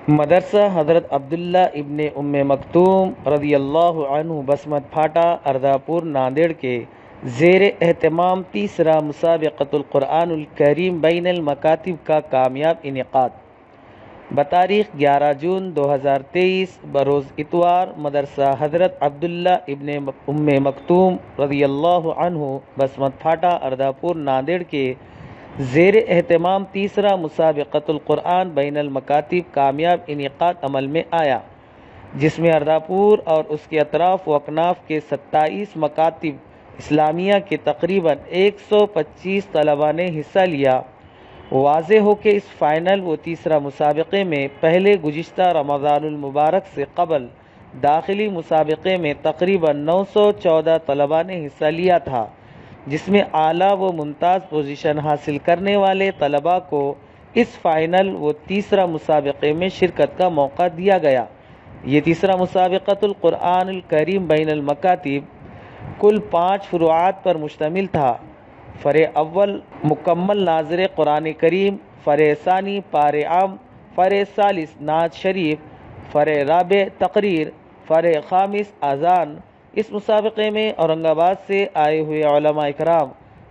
مدرسہ حضرت عبداللہ ابن مکتوم رضی اللہ عنہ بسمت پھاٹا ارداپور ناندیڑ کے زیر اہتمام تیسرا مسابقۃ القرآن الکریم بین المکاتب کا کامیاب انعقاد بتاریخ 11 جون 2023 بروز اتوار مدرسہ حضرت عبداللہ ابن مکتوم رضی اللہ عنہ بسمت پھاٹا ارداپور ناندیڑ کے زیر اہتمام تیسرا مسابقۃ القرآن بین المکاتب کامیاب انعقاد عمل میں آیا، جس میں ارداپور اور اس کے اطراف و اکناف کے 27 مکاتب اسلامیہ کے تقریباً 125 طلباء نے حصہ لیا۔ واضح ہو کہ اس فائنل و تیسرا مسابقے میں پہلے گزشتہ رمضان المبارک سے قبل داخلی مسابقے میں تقریباً 914 طلباء نے حصہ لیا تھا، جس میں اعلیٰ و ممتاز پوزیشن حاصل کرنے والے طلباء کو اس فائنل و تیسرا مسابقے میں شرکت کا موقع دیا گیا۔ یہ تیسرا مسابقۃ القرآن الکریم بین المکاتب کل 5 فروعات پر مشتمل تھا۔ فرع اول مکمل ناظر قرآن کریم، فرع ثانی پارے عام، فرع ثالث نعت شریف، فرع رابع تقریر، فرع خامس اذان۔ اس مسابقے میں اورنگ آباد سے آئے ہوئے علماء اکرام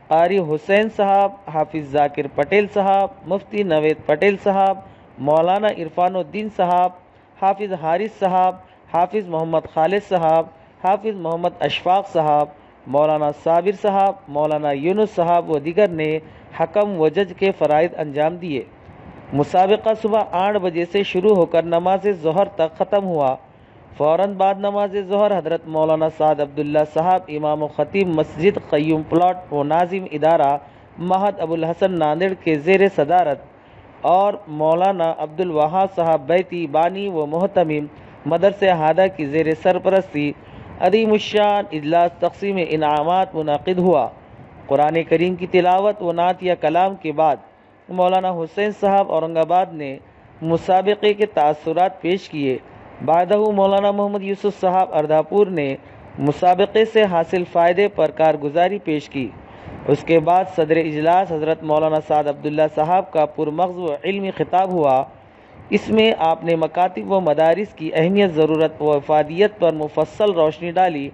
قاری حسین صاحب، حافظ ذاکر پٹیل صاحب، مفتی نوید پٹیل صاحب، مولانا عرفان الدین صاحب، حافظ حارث صاحب، حافظ محمد خالد صاحب، حافظ محمد اشفاق صاحب، مولانا صابر صاحب، مولانا یونس صاحب و دیگر نے حکم و جج کے فرائض انجام دیے۔ مسابقہ صبح 8 بجے سے شروع ہو کر نماز ظہر تک ختم ہوا۔ فوراً بعد نماز ظہر حضرت مولانا سعد عبداللہ صاحب امام و خطیب مسجد قیوم پلاٹ و ناظم ادارہ معہد ابوالحسن ناندیڑ کے زیر صدارت اور مولانا عبدالوہاب صاحب بیتی بانی و محتمم مدرسہ ہادہ کی زیر سرپرستی عظیم الشان اجلاس تقسیم انعامات منعقد ہوا۔ قرآن کریم کی تلاوت و نعت یا کلام کے بعد مولانا حسین صاحب اورنگ آباد نے مسابقے کے تاثرات پیش کیے۔ بعدہ مولانا محمد یوسف صاحب ارداپور نے مسابقے سے حاصل فائدے پر کارگزاری پیش کی۔ اس کے بعد صدر اجلاس حضرت مولانا سعد عبداللہ صاحب کا پرمغز و علمی خطاب ہوا۔ اس میں آپ نے مکاتب و مدارس کی اہمیت، ضرورت و افادیت پر مفصل روشنی ڈالی۔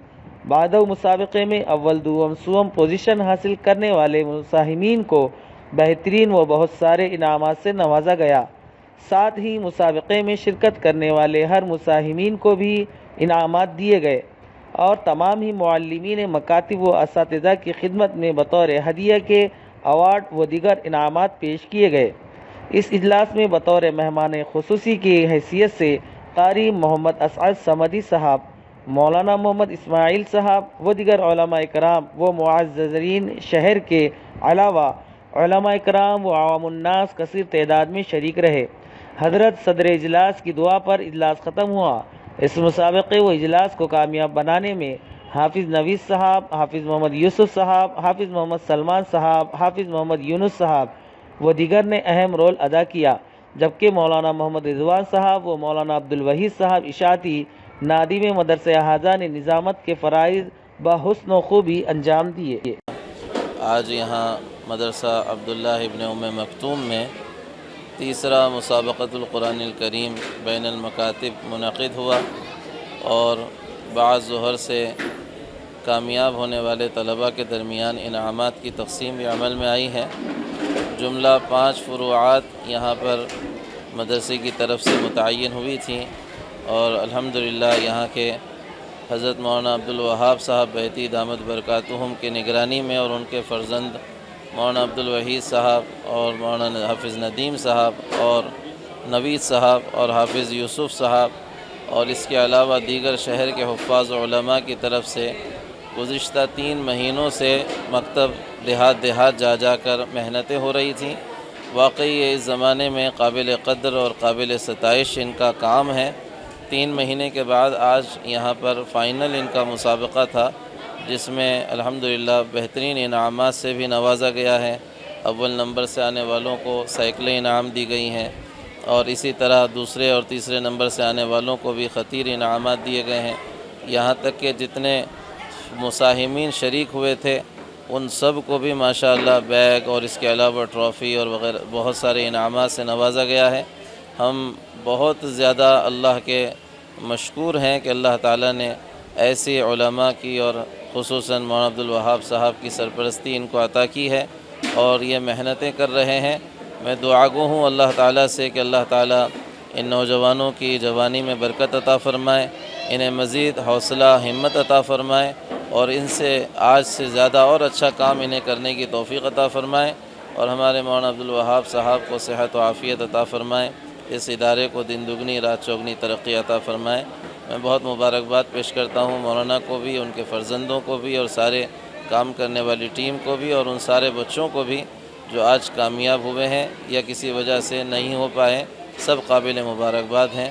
بعد مسابقے میں اول دوم سوم پوزیشن حاصل کرنے والے مساہمین کو بہترین و بہت سارے انعامات سے نوازا گیا۔ ساتھ ہی مسابقے میں شرکت کرنے والے ہر مساہمین کو بھی انعامات دیے گئے اور تمام ہی معلمین مکاتب و اساتذہ کی خدمت میں بطور ہدیہ کے ایوارڈ و دیگر انعامات پیش کیے گئے۔ اس اجلاس میں بطور مہمان خصوصی کی حیثیت سے قاری محمد اسعد صمدی صاحب، مولانا محمد اسماعیل صاحب و دیگر علماء کرام و معززین شہر کے علاوہ علماء کرام و عوام الناس کثیر تعداد میں شریک رہے۔ حضرت صدر اجلاس کی دعا پر اجلاس ختم ہوا۔ اس مسابقے و اجلاس کو کامیاب بنانے میں حافظ نوید صاحب، حافظ محمد یوسف صاحب، حافظ محمد سلمان صاحب، حافظ محمد یونس صاحب و دیگر نے اہم رول ادا کیا، جبکہ مولانا محمد رضوان صاحب و مولانا عبدالوحید صاحب اشاعتی نادم مدرسہ ہادہ نے نظامت کے فرائض بحسن و خوبی انجام دیے۔ آج یہاں مدرسہ عبداللہ ابن مکتوم میں تیسرا مسابقۃ القرآن الکریم بین المکاتب منعقد ہوا اور بعد ظہر سے کامیاب ہونے والے طلباء کے درمیان انعامات کی تقسیم بھی عمل میں آئی ہے۔ جملہ 5 فروعات یہاں پر مدرسے کی طرف سے متعین ہوئی تھیں اور الحمدللہ یہاں کے حضرت مولانا عبدالوہاب صاحب بیتی دامت برکاتہم کی نگرانی میں اور ان کے فرزند مولانا عبدالوحید صاحب اور مولانا حافظ ندیم صاحب اور نوید صاحب اور حافظ یوسف صاحب اور اس کے علاوہ دیگر شہر کے حفاظ علماء کی طرف سے گزشتہ 3 مہینوں سے مکتب دیہات جا کر محنتیں ہو رہی تھیں۔ واقعی یہ اس زمانے میں قابل قدر اور قابل ستائش ان کا کام ہے۔ 3 مہینے کے بعد آج یہاں پر فائنل ان کا مسابقہ تھا، جس میں الحمدللہ بہترین انعامات سے بھی نوازا گیا ہے۔ اول نمبر سے آنے والوں کو سائیکلیں انعام دی گئی ہیں اور اسی طرح دوسرے اور تیسرے نمبر سے آنے والوں کو بھی خطیر انعامات دیے گئے ہیں۔ یہاں تک کہ جتنے مساہمین شریک ہوئے تھے ان سب کو بھی ماشاءاللہ بیگ اور اس کے علاوہ ٹرافی اور وغیرہ بہت سارے انعامات سے نوازا گیا ہے۔ ہم بہت زیادہ اللہ کے مشکور ہیں کہ اللہ تعالیٰ نے ایسی علماء کی اور خصوصاً مولانا عبدالوہاب صاحب کی سرپرستی ان کو عطا کی ہے اور یہ محنتیں کر رہے ہیں۔ میں دعا گو ہوں اللہ تعالیٰ سے کہ اللہ تعالیٰ ان نوجوانوں کی جوانی میں برکت عطا فرمائے، انہیں مزید حوصلہ ہمت عطا فرمائے اور ان سے آج سے زیادہ اور اچھا کام انہیں کرنے کی توفیق عطا فرمائے، اور ہمارے مولانا عبدالوہاب صاحب کو صحت و عافیت عطا فرمائے، اس ادارے کو دن دگنی رات چوگنی ترقی عطا فرمائے۔ میں بہت مبارکباد پیش کرتا ہوں مولانا کو بھی، ان کے فرزندوں کو بھی، اور سارے کام کرنے والی ٹیم کو بھی، اور ان سارے بچوں کو بھی جو آج کامیاب ہوئے ہیں یا کسی وجہ سے نہیں ہو پائے، سب قابل مبارکباد ہیں۔